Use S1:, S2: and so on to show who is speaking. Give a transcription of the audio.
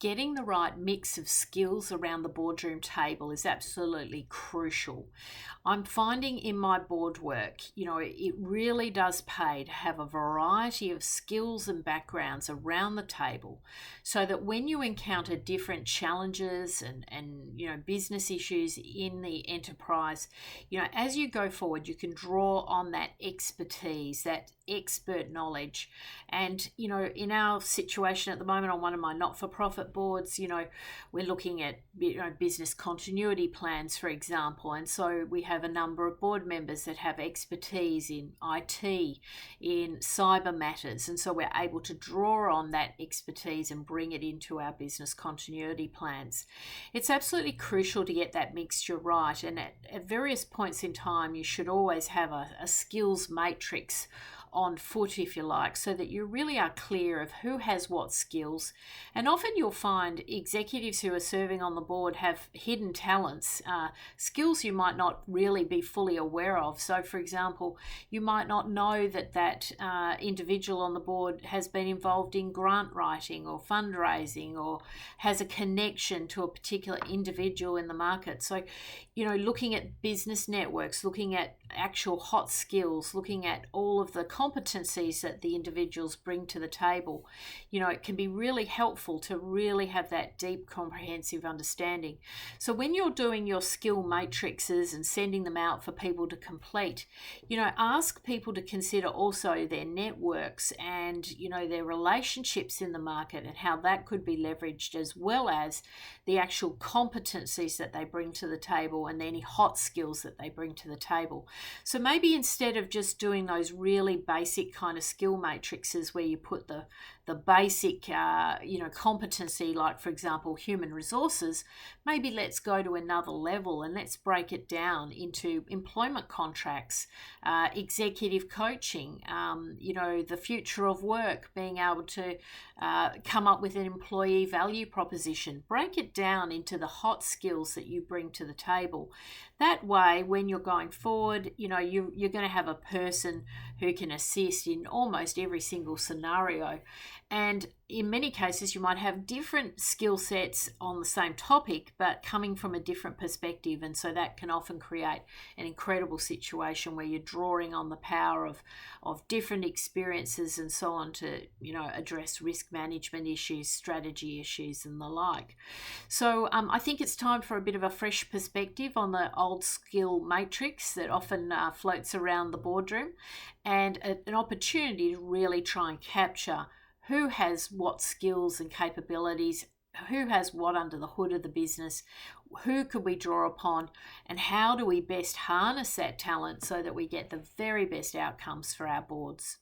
S1: getting the right mix of skills around the boardroom table is absolutely crucial. I'm finding in my board work, it really does pay to have a variety of skills and backgrounds around the table so that when you encounter different challenges and business issues in the enterprise, as you go forward, you can draw on that expertise, that expert knowledge. And, in our situation at the moment on one of my not-for-profit boards, we're looking at, business continuity plans, for example. And so we have a number of board members that have expertise in IT, in cyber matters. And so we're able to draw on that expertise and bring it into our business continuity plans. It's absolutely crucial to get that mixture right. And at various points in time, you should always have a skills matrix on foot, if you like, so that you really are clear of who has what skills. And often you'll find executives who are serving on the board have hidden talents, skills you might not really be fully aware of. So, for example, you might not know that individual on the board has been involved in grant writing or fundraising or has a connection to a particular individual in the market. So, looking at business networks, looking at actual hot skills, looking at all of the competencies that the individuals bring to the table, it can be really helpful to really have that deep, comprehensive understanding. So when you're doing your skill matrices and sending them out for people to complete, ask people to consider also their networks and, their relationships in the market and how that could be leveraged, as well as the actual competencies that they bring to the table and any hot skills that they bring to the table. So maybe instead of just doing those really basic kind of skill matrices where you put the basic, competency, like, for example, human resources, maybe let's go to another level and let's break it down into employment contracts, executive coaching, the future of work, being able to come up with an employee value proposition. Break it down into the hot skills that you bring to the table. That way, when you're going forward, you're going to have a person who can assist in almost every single scenario. And in many cases, you might have different skill sets on the same topic, but coming from a different perspective. And so that can often create an incredible situation where you're drawing on the power of different experiences and so on to, address risk management issues, strategy issues, and the like. So I think it's time for a bit of a fresh perspective on the old skill matrix that often floats around the boardroom, and an opportunity to really try and capture who has what skills and capabilities, who has what under the hood of the business, who could we draw upon, and how do we best harness that talent so that we get the very best outcomes for our boards.